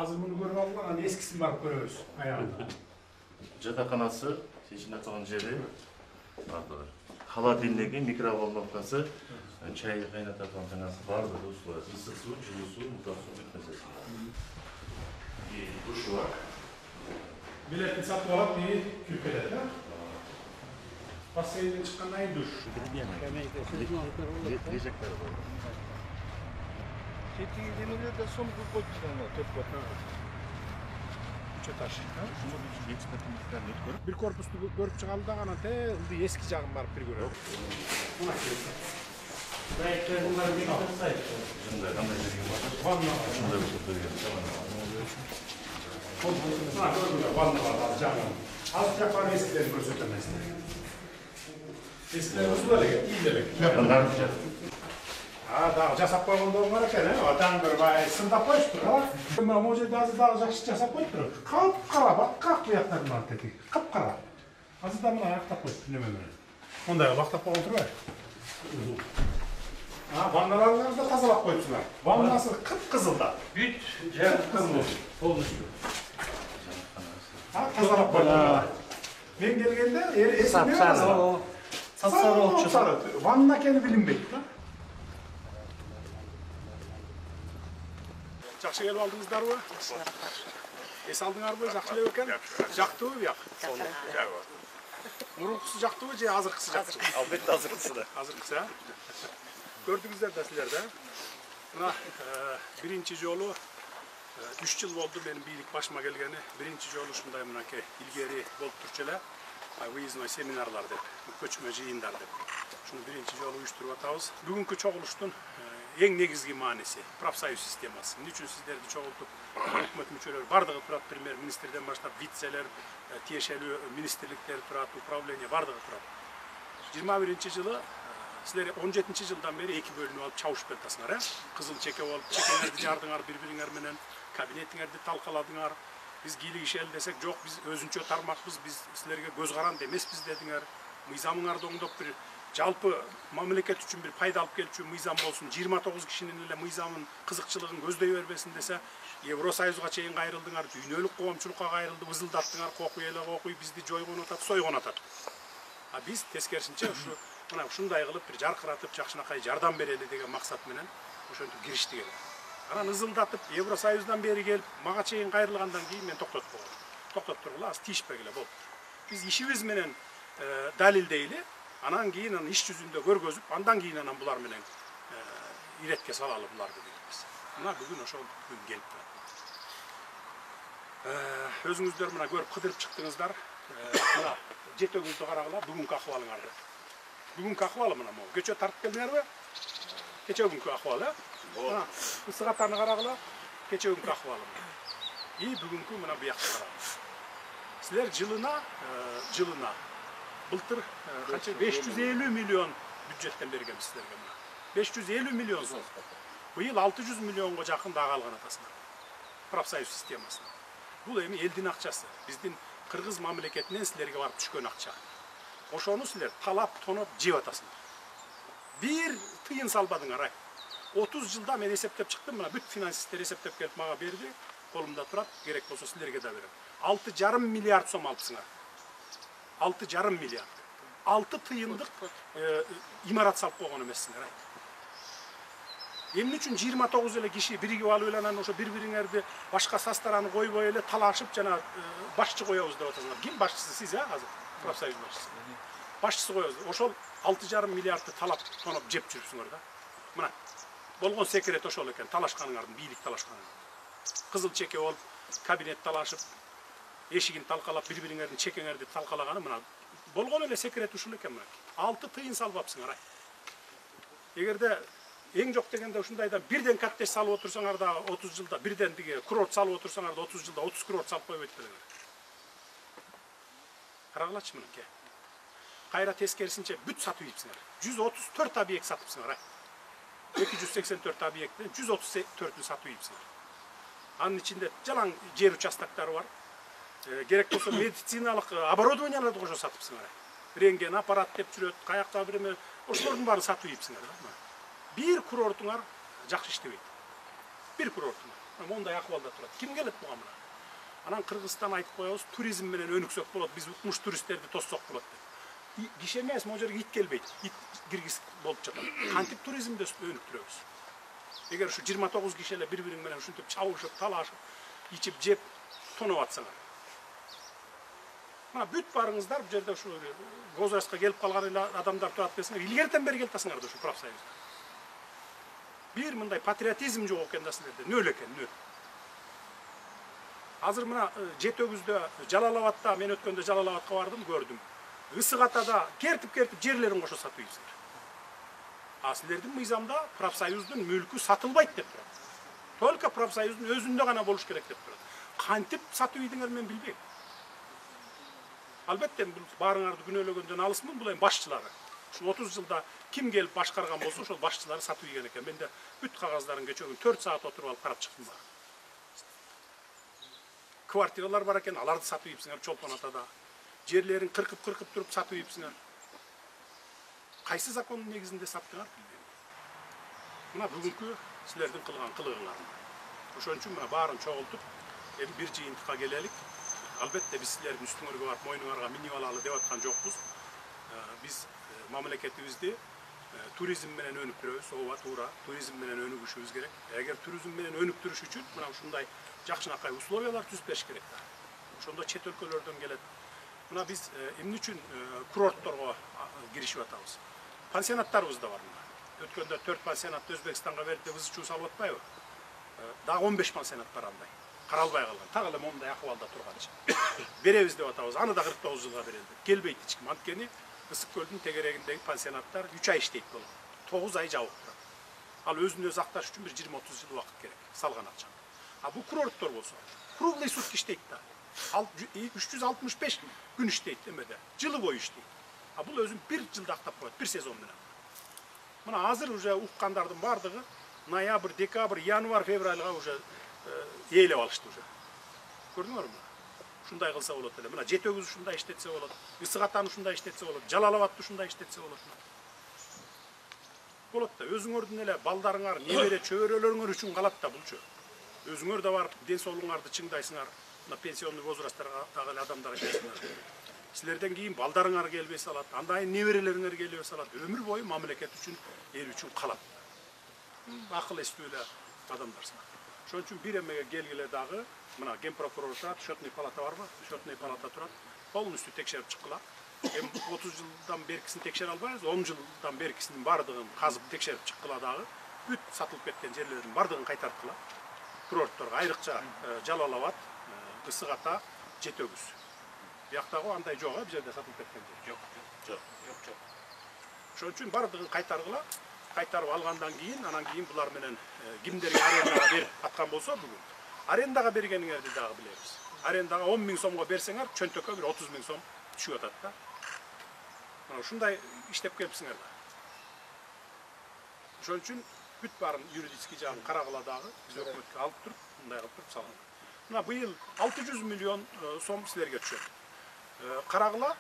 Hazır bunu görüp aldılar, hani eskisini barıp görüyoruz ayağında. Жатақханасы, içinde kalan jeri vardır. Hala dinlegi, mikrovolnovkası, çay kaynatatan tanası vardır. Isı su, жылы su, mutlak su bitmesesi. Bir duşu var. Biletini satıp alıp bir külpeledi. Basseyden çıkan ayın duş. Diyecekleri var. Çetiği demirler de son bir koçlarına topla. Üçe taş. Şunu bir geçmekten net görüp. Bir korpuslu görüp çıkalım da ana te eski cağın barıp bir görüyor. Buna geldi. Belki bunlar bir kırsaydı. Şunda kanday dediğim var. Vanna. Şunda bir şey söyleyeyim. Buna görmüyor. Vanna var cağın. Azıcık var eskileri göstermezler. Eskileri uzun da iyi demek. Onlar diyecek. Dağ жасап қойғанда бар екен, одан бір бай сындап қойып тұр, ала. Мына ол жерде азыр дағы жақсы жасап қойып тұр. Қап-қара, қақ бұяқтарын алып кетейік. Қап-қара. Азыр да мына аяқтап қойып немене. Ондайға лақтап қойған тұр бай. Ванналарыңызды да тазалап қойыпсыңдар. Ваннасы қып-қызыл да. Büt, canım olmuştu. Тазалап қойыпсыңдар. Мен келгенде есімде тазалап. Sapsarı oldu. Ванна екені білінбейді да. Жақсы келіп алдыңыздар ма? Ес алдыңар ма? Жақсы келіп екен? Жақты ма бұяқ? Бұрынғысы жақты ма, же азырқысы жақты ма? Albatta hazırlısı da. Азырқысы, ә? Көрдіңіздер да сілер да. Мына бірінші жолы 3 жыл болды менің бийлик башыма келгені. Бірінші жолы ушундай мынакей илгери болуп турчу эле. Выездной семинарлар деп, көчмө жыйындар деп. Шуну бірінші жолы уюштуруп атабыз. Бүгүнкү чогулуштун ең негізгі мааниси профсоюз системасы. Эмне үчүн сиздерди чогултуп, өкмөт мүчөлөрү бардыгы турат, премьер-министрден баштап вицелер, тиешелүү министрликтер турат, управление бардыгы турат. 21-жылы силер 17-жылдан бери эки бөлүнүп алып чабышып атасыңар, кызыл чеке болуп, чекеңерди жардыңар бири-бириңер менен, кабинетиңерди талкаладыңар. Биз кийлик ишел десек, жок, биз өзүнчө тармакпыз, биз силерге көз каранды эмеспиз дедиңер. Мыйзамыңарды оңдоп бир жалпы мамлекет үчүн бир пайда алып келчү мыйзам болсун. 29 кишинин эле мыйзамын кызыкчылыгын көздөй бербесин десе, Евросоюзга чейин кайрылдыңар, дүйнөлүк коомчулукка кайрылды, вызылдаттыңар, кокуй эле кокуй, бизди жойгон атат, сойгон атат. Биз тескерисинче ушу мына ушундай кылып бир жаркыратып, жакшынакай жардам берели деген максат менен ошентип кириштик эле. Анан ызылдатып, Евросоюздан бери келип, мага чейин кайрылгандан кийин мен токтотуп койдум. Токтоп тургула, аз тийишпегиле болду. Биз ишибиз менен далилдейли, анан кийин аны иш жүзүндө көргөзүп, андан кийин анан булар менен иретке салалы буларды дейбиз. Мына бүгүн ошол күн келип турат. Өзүңүздөр мына көрүп кыдырып чыктыңыздар. Мына жетөгүздү карагыла, бүгүнкү акыбалыңарды. Бүгүнкү акыбалы мына могу. Кечээ тартып келдиңерби? Кечээ күнкү акыбалы, мына ысыгаттарны карагыла, кечээ күнкү акыбалы. Бүгүнкү мына буякты карагыла. Силер жылына былтыр канча 550 миллион бюджеттен бергенбиз силерге мына. 550 миллион сом. Быйыл 600 миллионго жакын дагы алган атасыңар. Профсоюз системасына. Бул эми элдин акчасы. Биздин кыргыз мамлекетинен силерге барып түшкөн акча. Ошону силер талап, тоноп жеп атасыңар. Бир тыйын салбадыңар, 30 жылда мен эсептеп чыктым, мына бүт финансисттер эсептеп келип мага берди. Колумда турат, керек болсо силерге да берем. 6,5 миллиард сом алыпсыңар. 6,5 миллиард. 6 тыйындык имарат салып койгон эмессиңер. Эмне үчүн 29 эле киши биригип алып эле анан ошо бири-бириңерди башка састараны койбой эле талашып жана башчы коебуз деп атасыңар. Ким башчысы, сиз азыр? Профсоюз башчысы. Башчысы коебуз. Ошол 6,5 миллиардты талап, тоноп жеп жүрүпсүңөр да. Мына болгон секрет ошол экен, талашканыңардын, бийлик талашканыңар. Кызыл чеке болуп, кабинет талашып, эшигин талкалап, бири-бириңердин чекеңерди талкалаганы мына болгон эле секрет ушул экен мына. 6 тыйын салбапсыңар. Эгерде эң жок дегенде ушундайдан бирден коттедж салып отурсаңар да 30 жылда, бирден диге курорт салып отурсаңар да 30 жылда 30 курорт салып койбойт белеңер. Карагылачы мынакей. Кайра тескерисинче бүт сатып ийипсиңер. 134 объект сатыпсыңар. 284 объекттен 134-ün сатып ийипсиңер. Анын ичинде жалаң жер участоктары бар. Керек болсо медициналык оборудованияларды кошо сатыпсыңар. Рентген аппарат деп жүрөт, каякта биреме, ошолордун баарын сатып ийипсиңер да. Бир курортуңар жакшы иштебейт. Бир курортуңар. Мондай акыбалда турат. Ким келет буга мына? Анан Кыргызстан айтып коебуз, туризм менен өнүксөк болот, биз укмуш туристтерди тоссок болот деп. Киши эмес, могу жерге ит келбейт. Ит киргиз болуп жатат. Кантип туризмди өнүктүрөбүз? Эгер ушу 29 киши эле бири-бириң менен ушинтип чабышып, талашып, ичип, жеп, тоноп атсаңар. Мына бүт барыңыздар бу жерде ушу возрастка келип калган эле адамдар турат десеңер, илгертен бери келип атасыңар да ушу профсоюзга. Бир мындай патриотизм жок экен да силерде. Нөл экен, нөл. Азыр мына Жетөгүздө, Жалал-Абадта, мен өткөндө Жалал-Абадка бардым, көрдүм. Ысык Атада кертип жерлерин кошо сатып ийипсиңер. А силердин мыйзамда профсоюздун мүлкү сатылбайт деп турат. Только профсоюздун өзүндө гана болуш керек деп турат. Кантип сатып ийдиңер мен билбейм. Албетте бул баарыңарды күнөөлөгөндөн алысмын, бул эми башчылары. Ушу 30 жылда ким келип башкарган болсо, ошол башчылары сатып ийген экен. Мен де бүт кагаздарын кечээ 4 саат отуруп алып карап чыктым бар. Квартиралар бар экен, аларды сатып ийипсиңер Чолпон Атада. Жерлерин кыркып туруп сатып ийипсиңер. Кайсы закондун негизинде саттыңар билбейм. Мына бүгүнкү силердин кылган кылыгыңар. Ошон үчүн мына баарын чогултуп, эми бир жыйынтыкка келелик. Албетте биз силердин үстүңөргө барып мойнуңарга минип алалы деп аткан жокпуз. Биз мамлекетибизди туризм менен өнүктүрөбүз, ооба туура, туризм менен өнүгүшүбүз керек. Эгер туризм менен өнүктүрүш үчүн мына ушундай жакшынакай условиялар түзүп бериш керек да. Ошондо чет өлкөлөрдөн келет. Мына биз эмне үчүн курортторго киришип атабыз? Пансионаттарыбыз да бар мына. Өткөндө 4 пансионатты Өзбекстанга берди деп ызы-чуу салып атпайбы? Дагы 15 пансионат бар андай. Каралбай калган. Так эле мондай акыбалда турганчы. Беребиз деп атабыз. Аны да 49 жылга берилди. Келбейт эч ким. Анткени Ысык көлдүн тегерегиндеги пансионаттар 3 ай иштейт болот. 9 ай жабык турат. Ал өзүн өзү акташ үчүн бир 20-30 жыл убакыт керек. Салган акча. А бул курорттор болсо, круглый сутки иштейт да. 365 күн иштейт эмеде. Жылы бою иштейт. А бул өзүн бир жылда актап коет, бир сезон менен. Мына азыр уже уккандардын бардыгы ноябрь, декабрь, январь, февральга уже ээлеп алышты уже. Көрдүңөрбү? Ушундай кылса болот эле. Мына Жетөгүз ушундай иштетсе болот. Ысык Атаны ушундай иштетсе болот. Жалал-Абадты ушундай иштетсе болот. Болот да. Өзүңөрдүн эле балдарыңар, небере чөбөрөлөрүңөр үчүн калат да булчу. Өзүңөр да барып ден соолугуңарды чыңдайсыңар. Мына пенсионный возрасттагы адамдар келсиңер. Силерден кийин балдарыңар келбей салат, андан кийин неберелериңер келбей салат. Өмүр бою мамлекет үчүн, эл үчүн калат. Акыл эстүү эле адамдарсыңар. Ошон үчүн бир эмеге келгиле дагы, мына ген прокурор турат, счетный палата барбы? Счетный палата турат. Полностью текшерип чыккыла. Эми 30 жылдан беркисин текшере албайбыз, 10 жылдан беркисинин бардыгын казып текшерип чыккыла дагы. Бүт сатылып кеткен жерлердин бардыгын кайтарткыла. Курортторго айрыкча Жалал-Абад, Ысык Ата, Жетөгүз. Бияктагы андай жок, бул жерде сатылып кеткен жок. Жок. Ошон үчүн бардыгын кайтаргыла. Кайтарып алгандан кийин, анан кийин булар менен кимдерге арендага берип аткан болсо бүгүн. Арендага бергениңерди дагы билебиз. Арендага 10 000 сомго берсеңер, чөнтөккө бир 30 000 сом түшүп атат да. Мына ушундай иштеп келипсиңер да. Ошон үчүн бүт баарын юридический жагын карагыла дагы, биз өкмөткө алып туруп, мындай кылып туруп салган. Мына быйыл 600 миллион сом силерге түшөт. Карагыла,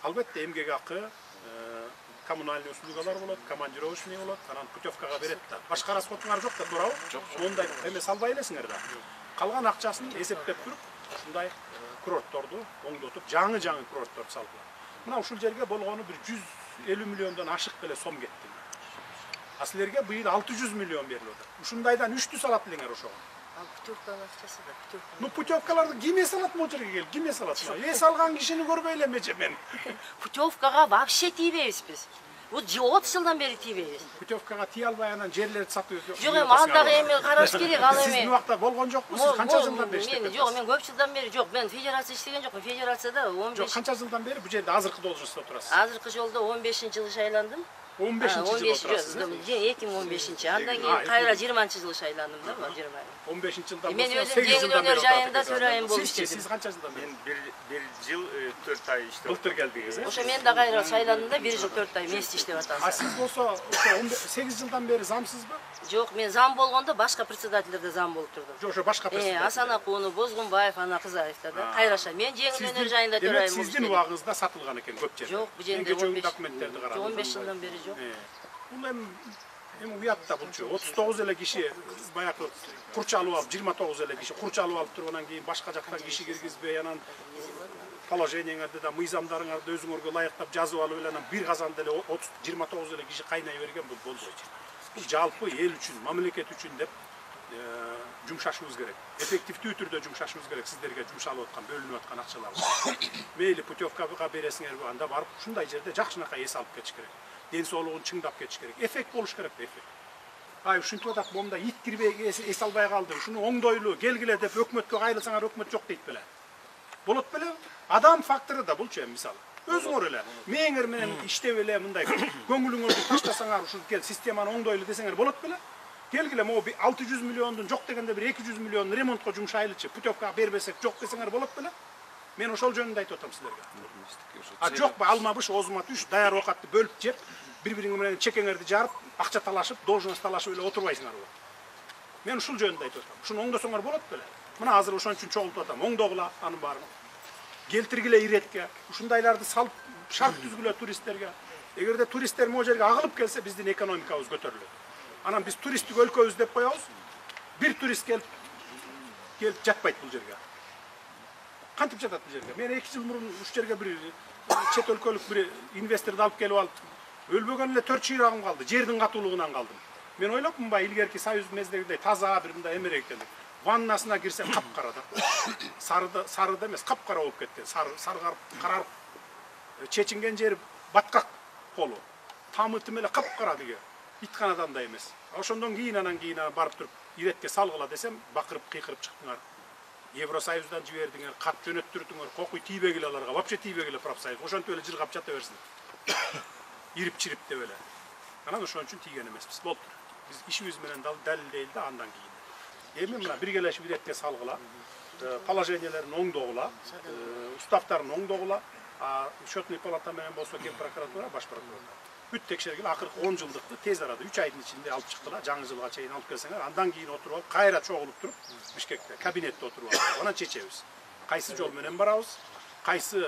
албетте эмгек акы, коммунальный услугалар болот, командировочный болот, анан путевкага берет да. Башка расходуңар жок да, туурабы? Жок. Мондай эмес албай элесиңер да. Калган акчасын эсептеп туруп, ушундай курортторду оңдотуп, жаңы курортторду салгыла. Мына ушул жерге болгону бир 150 миллиондон ашык эле сом кетти. А силерге быйыл 600 миллион берилип атат. Ушундайдан 3 салат элеңер ошого. Путевканын акчасы да, путевка. Ну путевкаларды киме салат могу жерге келип, киме салат? Эс алган кишини көрбөй элем эже мен. Путевкага вообще тийбейбиз биз. Вот 30 жылдан бери тийбейбиз. Путевкага тие албай анан жерлерди сатып Жок эми андагы эми караш керек, ал эми. Сиздин убакта болгон жокпу? Сиз канча жылдан бери иштеп жатасыз? Жок, мен көп жылдан бери жок. Мен федерация иштеген жокмун. Федерацияда 15. Жок, канча жылдан бери бу жерде азыркы должностьта турасыз? Азыркы жолдо 15-жылы шайландым. 15-жылы турасыз. 2015. Андан кийин кайра 20-жылы шайландым да, 20. 15-жылдан Мен болсо өзүм 8 жылдан өнөр бери жайында төрайым болуп иштедим. Сиз канча жылдан бери? Мен bir жыл 4 ай иштеп. Былтыр келдиңиз, э? Ошо мен да кайра шайландым да 1 жыл 4 ай вместе иштеп атам. А сиз болсо ошо 8 жылдан бери замсызбы? Жок, мен зам болгондо башка председательдерде зам болуп турдум. Жок, ошо башка председатель. Асан Акунов, Бозгунбаев, ана Кызаевда да. Кайраша. Мен жеңил өнөр жайында төрайым болуп Сиздин убагыңызда сатылган экен көп жерде. Жок, бу жерде документтерди карадым. 15 жылдан бери жок. Бул эми Эми уят да булчу 39 эле киши баягы курч алып алып 29 эле киши курч алып алып туруп анан кийин башка жактан киши киргизбей анан положениеңерди да мыйзамдарыңарды өзүңөргө ылайыктап жазып алып эле анан бир казанда эле 29 эле киши кайнай берген бул болбойт. Бул жалпы эл үчүн, мамлекет үчүн деп жумшашыбыз керек. Эффективдүү түрдө жумшашыбыз керек сиздерге жумшалып аткан, бөлүнүп аткан акчаларды. Мейли путевкага бересиңерби, анда барып ушундай жерде жакшынакай эс алып кетиш керек. Ден соолугун чыңдап кетиш керек. Эффект болуш керек да, эффект. Ай ушинтип атат, момда ит кирбей эс албай калды. Ушуну оңдойлу, келгиле деп өкмөткө кайрылсаңар өкмөт жок дейт беле. Болот беле? Адам фактору да булчу эми мисалы. Өзүңөр эле мээңер менен иштеп эле мындай көңүлүңөрдү таштасаңар, ушул кел системаны оңдойлу десеңер болот беле? Келгиле могу 600 миллиондун жок дегенде бир 200 миллион ремонтко жумшайлычы, путевкага бербесек жок десеңер болот беле? Мен ошол жөнүндө айтып атам силерге. А жокпу алмабыш, озмат үш даяр оокатты бөлүп жеп, бири-бириң менен чекеңерди жарып, акча талашып, должность талашып эле отурбайсыңарбы? Мен ушул жөнүндө айтып атам. Ушуну оңдосоңор болот беле? Мына азыр ошон үчүн чогултуп атам. Оңдогула анын баарын. Келтиргиле иретке, ушундайларды салып шарт түзгүлө туристтерге. Эгерде туристтер могу жерге агылып келсе, биздин экономикабыз көтөрүлөт. Анан биз туристтик өлкөбүз деп коебуз. Бир турист келип жатпайт бул жерге. Кантип жатат бул жерге? Мен 2 жыл мурун уш жерге бир чет өлкөлүк бир инвесторду алып келип алып, өлбөгөн эле 4 чыйрагым калды. Жердин катуулугунан калдым. Мен ойлопмун бай илгерки союз мездегидей таза бир мындай эмерек экен деп. Ваннасына кирсем капкара да. Сарыда эмес, капкара болуп кеткен. Саргарып, карарып. Чечинген жери баткак колу. Тамытым эле капкара деге. Итканадандай эмес. Ошондон кийин анан барып туруп иретке салгыла десем, бакырып кыйкырып чыктыңар. Евросоюздан жибердиңер, кат жөнөттүрдүңөр, кокуй тийбегиле аларга, вообще тийбегиле профсоюз. Ошентип эле жыргап жата берсин. Ирип-чирип деп эле. Анан ошон үчүн тийген эмеспиз. Болуптур. Биз ишибиз менен далилдейли да андан кийин. Эми мына биргелешип иретке салгыла, положенияларын оңдогула, уставтарын оңдогула, счетный палата менен болсо ген прокуратура, баш прокуратура. Бүт текшергиле акыркы 10 жылдыкты тез арада 3 айдын ичинде алып чыктыла, жаңы жылга чейин алып келсеңер, андан кийин отуруп алып, кайра чогулуп туруп, Бишкекте кабинетте отуруп алып, анан чечебиз. Кайсы жол менен барабыз, кайсы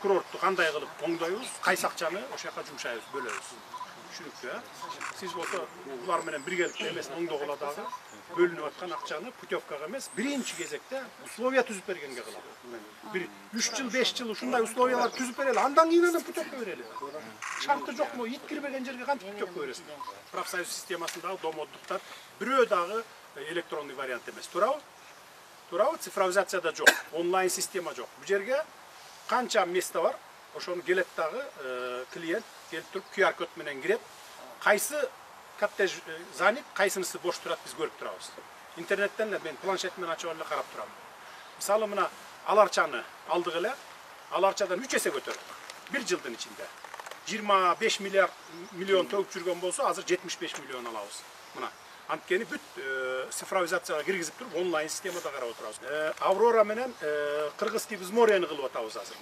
курортту кандай кылып оңдойбуз, кайсы акчаны ошол жака жумшайбыз, бөлөбүз. Түшүнүктүү, Сиз болсо булар менен биргеликте эмес оңдогула дагы бөлүнүп аткан акчаны путевкага эмес, биринчи кезекте условия түзүп бергенге кылалы. Бир 3 жыл, 5 жыл ушундай условиялар түзүп берели, андан кийин анан путевка берели. Шарты жокму, ит кирбеген жерге кантип путевка бересиң? Профсоюз системасындагы домоддуктар бирөө дагы электронный вариант эмес. Туурабы? Туурабы? Цифровизацияда жок, онлайн система жок. Бу жерге канча место бар, ошону келет дагы клиент келип туруп QR код менен кирет. Кайсы коттедж занят, кайсынысы бош турат биз көрүп турабыз. Интернеттен эле мен планшет менен ачып эле карап турам. Мисалы мына аларчаны алдык эле, аларчадан 3 эсе көтөрдүк. 1 жылдын ичинде 25 миллион төгүп жүргөн болсо, азыр 75 миллион алабыз. Мына анткени бүт цифровизацияга киргизип туруп онлайн системада карап отурабыз. Аврора менен кыргызский взморьени кылып атабыз азыр.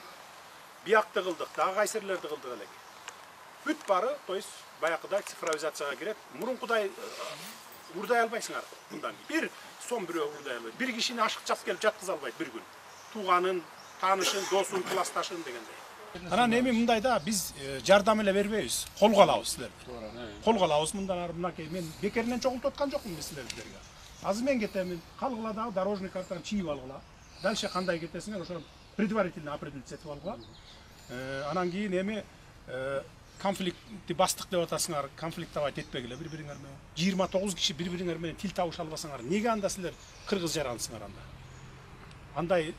Биякты кылдык, дагы кайсырлерди кылдык элек. Бүт бары, то есть баягыдай цифровизацияга кирет. Мурункудай урдай албайсыңар мындан. Бир сом бирөө урдай албайт. Бир кишини ашыкчап келип жаткыза албайт бир күн. Тууганын, таанышын, досун, классташын дегендей. Анан эми мындай да биз жардам эле бербейбиз. Колго алабыз силерди. Колго алабыз мындан ары мынакей мен бекеринен чогултуп аткан жокмун силерге. Азыр мен кетемин, калгыла дагы дорожный картаны чийип алгыла. Дальше кандай кетесиңер, ошо предварительно определить этип алгыла. Анан кийин эми конфликтти бастык деп атасыңар, конфликт табайт этпегиле бири-бириңер менен. 29 киши бири-бириңер менен тил табыша албасаңар, неге анда силер кыргыз жарансыңар анда? Андай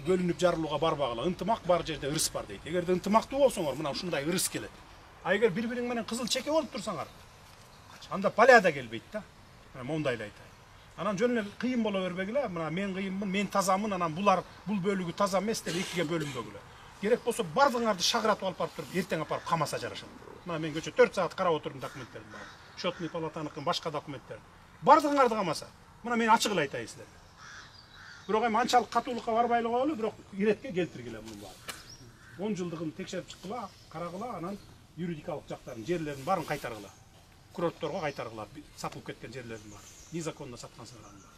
бөлүнүп жарылууга барбагыла, ынтымак бар жерде ырыс бар дейт. Эгерде ынтымактуу болсоңор, мына ушундай ырыс келет. А эгер бири-бириң менен кызыл чеке болуп турсаңар, анда паля да келбейт да. Мына мондай эле айтайын. Анан жөн эле кыйын боло бербегиле, мына мен кыйынмын, мен тазамын, анан булар бул бөлүгү таза эмес деп экиге бөлүнбөгүлө. Керек болсо бардыгыңарды шагыратып алып барып туруп, эртең апарып камаса жарашат. Мына мен кече 4 саат карап отурдум документтерди. Счетный палатаныкын башка документтер. Бардыгыңарды камаса. Мына мен ачык эле айтайын силерге. Бирок эми анчалык катуулукка барбай эле коелу, бирок иретке келтиргиле муну баарын. 10 жылдыгын текшерип чыккыла, карагыла, анан юридикалык жактарын, жерлерин баарын кайтаргыла. Курортторго кайтаргыла, сатылып кеткен жерлерин бар. Незаконно саткансыңар аны.